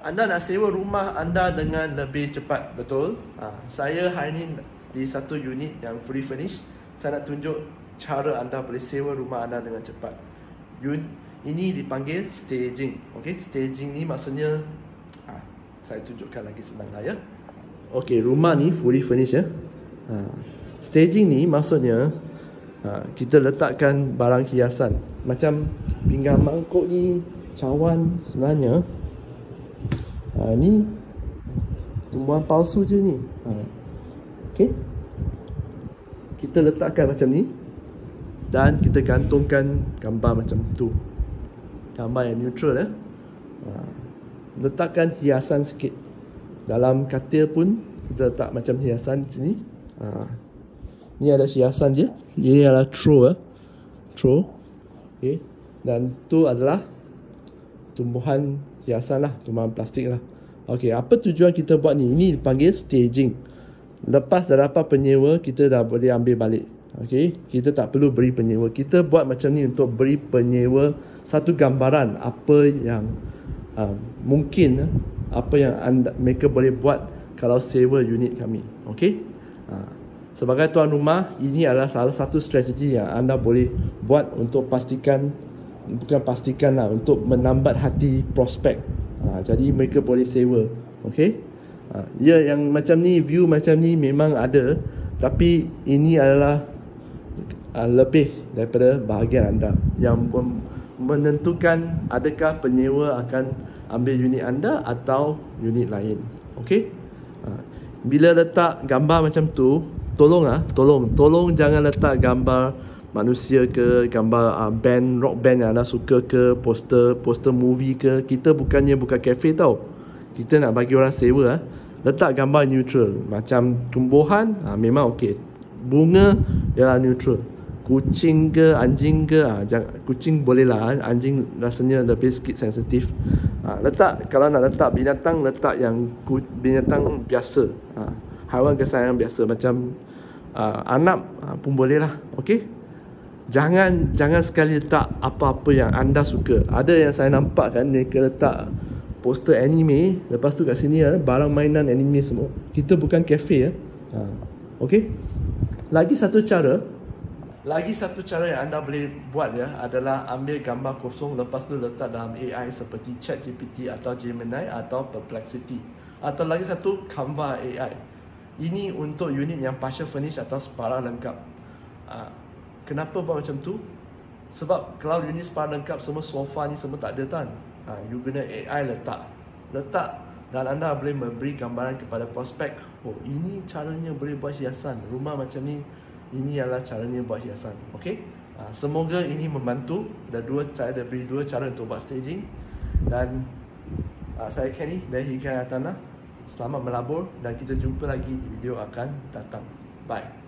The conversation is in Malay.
Anda nak sewa rumah anda dengan lebih cepat, betul? Saya hari ini di satu unit yang fully furnished. Saya nak tunjuk cara anda boleh sewa rumah anda dengan cepat. Ini dipanggil staging. Okay? Staging ni maksudnya saya tunjukkan lagi senang lah ya. Okay, rumah ni fully furnished ya. Staging ni maksudnya kita letakkan barang hiasan. Macam pinggan mangkuk ni, cawan sebenarnya ni tumbuhan palsu je ni. Okay, kita letakkan macam ni dan kita gantungkan gambar macam tu, gambar yang neutral ya. Letakkan hiasan sikit. Dalam katil pun kita letak macam hiasan sini. Ni ada hiasan je. Ini adalah throw throw. Okay. Dan tu adalah tumbuhan hiasan lah, tumbuhan plastik lah. Okay, apa tujuan kita buat ni? Ini dipanggil staging. Lepas dah dapat penyewa, kita dah boleh ambil balik. Okay, kita tak perlu beri penyewa. Kita buat macam ni untuk beri penyewa satu gambaran apa yang mungkin, apa yang mereka boleh buat kalau sewa unit kami. Okay, sebagai tuan rumah, ini adalah salah satu strategi yang anda boleh buat untuk untuk menambat hati prospek. Jadi mereka boleh sewa. Okay, ya, yang macam ni, view macam ni memang ada, tapi ini adalah lebih daripada bahagian anda yang menentukan adakah penyewa akan ambil unit anda atau unit lain. Okay, bila letak gambar macam tu, tolong jangan letak gambar manusia ke, gambar band, rock band yang anda suka ke, poster movie ke. Kita bukan cafe tau. Kita nak bagi orang sewa. Letak gambar neutral. Macam tumbuhan, memang okey. Bunga ialah neutral. Kucing ke, anjing ke, kucing boleh lah, anjing rasanya lebih sikit sensitif. Kalau nak letak binatang, letak yang binatang biasa, haiwan kesayangan biasa, macam anak pun boleh lah. Okey, Jangan sekali letak apa-apa yang anda suka. Ada yang saya nampak kan, mereka letak poster anime, lepas tu kat sini barang mainan anime semua. Kita bukan kafe ya. Okey. Lagi satu cara yang anda boleh buat ya adalah ambil gambar kosong, lepas tu letak dalam AI seperti ChatGPT atau Gemini atau Perplexity, atau lagi satu Canva AI. Ini untuk unit yang partial furnished atau separa lengkap. Kenapa buat macam tu? Sebab kalau unit separa lengkap, semua sofa ni semua tak ada kan. You guna AI letak dan anda boleh memberi gambaran kepada prospek. Oh, ini caranya boleh buat hiasan rumah macam ni. Ini adalah caranya buat hiasan. Okey. Semoga ini membantu. Ada beri dua cara untuk buat staging. Dan saya Kenny dari Hikayat Tanah. Selamat melabur dan kita jumpa lagi di video akan datang. Bye.